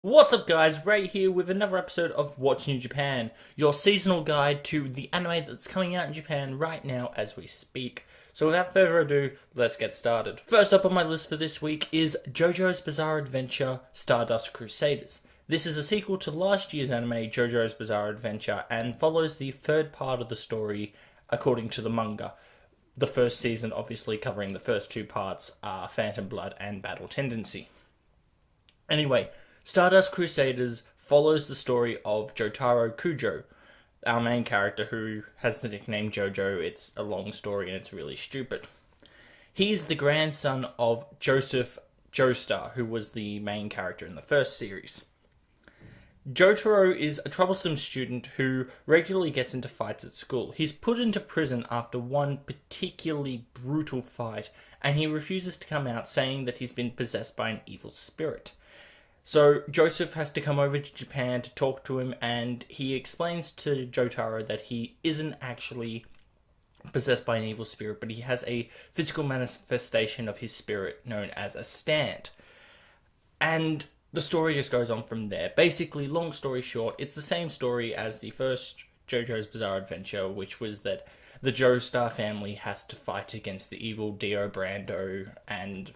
What's up guys, Ray here with another episode of Watching Japan, your seasonal guide to the anime that's coming out in Japan right now as we speak. So without further ado, let's get started. First up on my list for this week is JoJo's Bizarre Adventure Stardust Crusaders. This is a sequel to last year's anime JoJo's Bizarre Adventure and follows the third part of the story according to the manga. The first season obviously covering the first two parts, Phantom Blood and Battle Tendency. Anyway, Stardust Crusaders follows the story of Jotaro Kujo, our main character who has the nickname Jojo. It's a long story and it's really stupid. He is the grandson of Joseph Joestar, who was the main character in the first series. Jotaro is a troublesome student who regularly gets into fights at school. He's put into prison after one particularly brutal fight, and he refuses to come out, saying that he's been possessed by an evil spirit. So Joseph has to come over to Japan to talk to him, and he explains to Jotaro that he isn't actually possessed by an evil spirit, but he has a physical manifestation of his spirit known as a stand. And the story just goes on from there. Basically, long story short, it's the same story as the first JoJo's Bizarre Adventure, which was that the Joestar family has to fight against the evil Dio Brando, and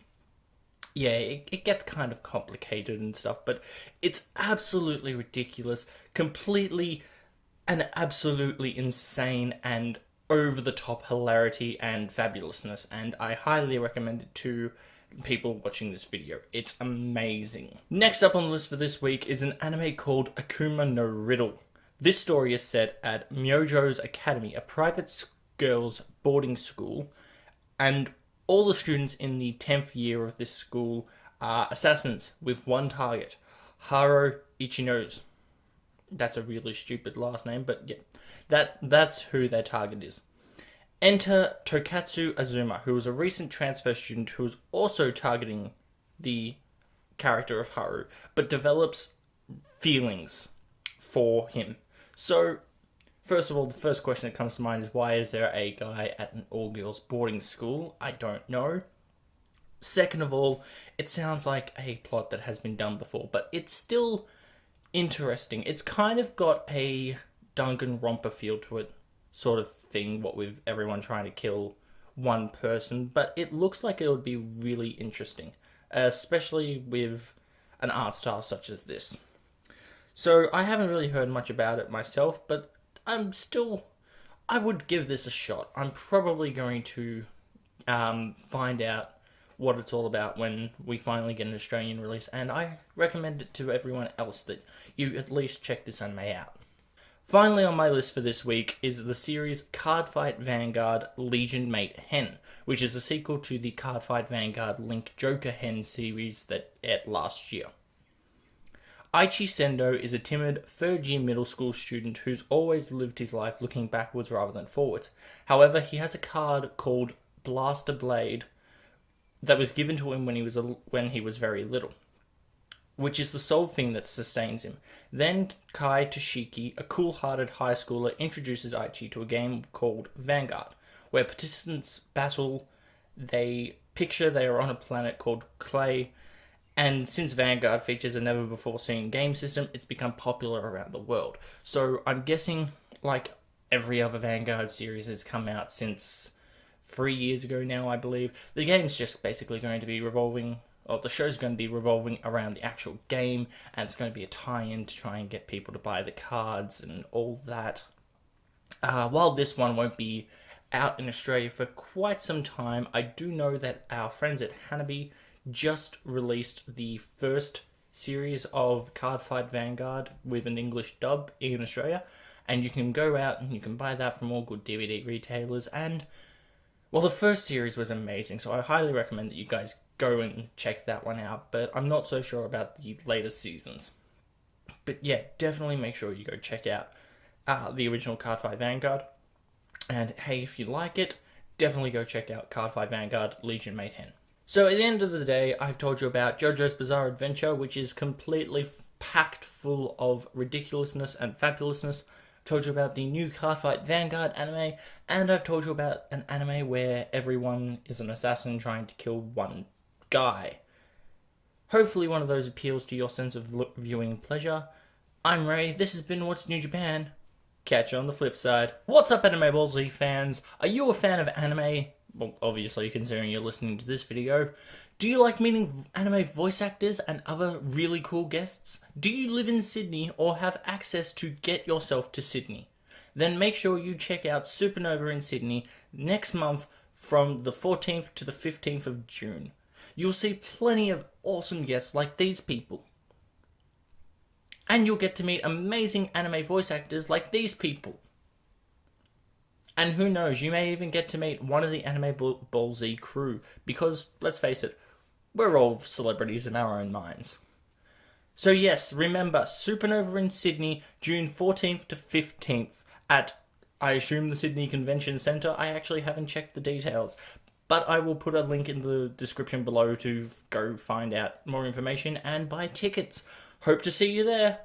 yeah, it gets kind of complicated and stuff, but it's absolutely ridiculous, completely and absolutely insane and over-the-top hilarity and fabulousness, and I highly recommend it to people watching this video. It's amazing. Next up on the list for this week is an anime called Akuma no Riddle. This story is set at Myojo's Academy, a private girls' boarding school, and all the students in the 10th year of this school are assassins with one target, Haro Ichinose. That's a really stupid last name, but yeah, that's who their target is. Enter Tokatsu Azuma, who is a recent transfer student who is also targeting the character of Haru, but develops feelings for him. So, first of all, the first question that comes to mind is, why is there a guy at an all-girls boarding school? I don't know. Second of all, it sounds like a plot that has been done before, but it's still interesting. It's kind of got a Danganronpa feel to it, sort of thing, what with everyone trying to kill one person, but it looks like it would be really interesting, especially with an art style such as this. So I haven't really heard much about it myself, but I would give this a shot. I'm probably going to find out what it's all about when we finally get an Australian release, and I recommend it to everyone else that you at least check this anime out. Finally on my list for this week is the series Cardfight Vanguard Legion Mate Hen, which is a sequel to the Cardfight Vanguard Link Joker Hen series that aired last year. Aichi Sendo is a timid third-year middle school student who's always lived his life looking backwards rather than forwards. However, he has a card called Blaster Blade that was given to him when he was very little, which is the sole thing that sustains him. Then Kai Toshiki, a cool-hearted high schooler, introduces Aichi to a game called Vanguard, where participants battle. They are on a planet called Clay, and since Vanguard features a never-before-seen game system, it's become popular around the world. So I'm guessing, like every other Vanguard series has come out since 3 years ago now, I believe, the game's just basically going to be the show's going to be revolving around the actual game, and it's going to be a tie-in to try and get people to buy the cards and all that. While this one won't be out in Australia for quite some time, I do know that our friends at Hanabi just released the first series of Cardfight Vanguard with an English dub in Australia, and you can go out and you can buy that from all good DVD retailers. And well, the first series was amazing, so I highly recommend that you guys go and check that one out, but I'm not so sure about the later seasons. But yeah, definitely make sure you go check out the original Cardfight Vanguard, and hey, if you like it, definitely go check out Cardfight Vanguard Legion Mate Hen. So at the end of the day, I've told you about JoJo's Bizarre Adventure, which is completely packed full of ridiculousness and fabulousness. I've told you about the new Cardfight Vanguard anime, and I've told you about an anime where everyone is an assassin trying to kill one guy. Hopefully one of those appeals to your sense of viewing pleasure. I'm Ray, this has been What's New Japan. Catch you on the flip side. What's up, AnimeBallZ fans? Are you a fan of anime? Well, obviously, considering you're listening to this video. Do you like meeting anime voice actors and other really cool guests? Do you live in Sydney or have access to get yourself to Sydney? Then make sure you check out Supanova in Sydney next month from the 14th to the 15th of June. You'll see plenty of awesome guests like these people. And you'll get to meet amazing anime voice actors like these people. And who knows, you may even get to meet one of the AnimeBallZ crew, because, let's face it, we're all celebrities in our own minds. So yes, remember, Supanova in Sydney, June 14th to 15th, at, I assume, the Sydney Convention Centre. I actually haven't checked the details, but I will put a link in the description below to go find out more information and buy tickets. Hope to see you there.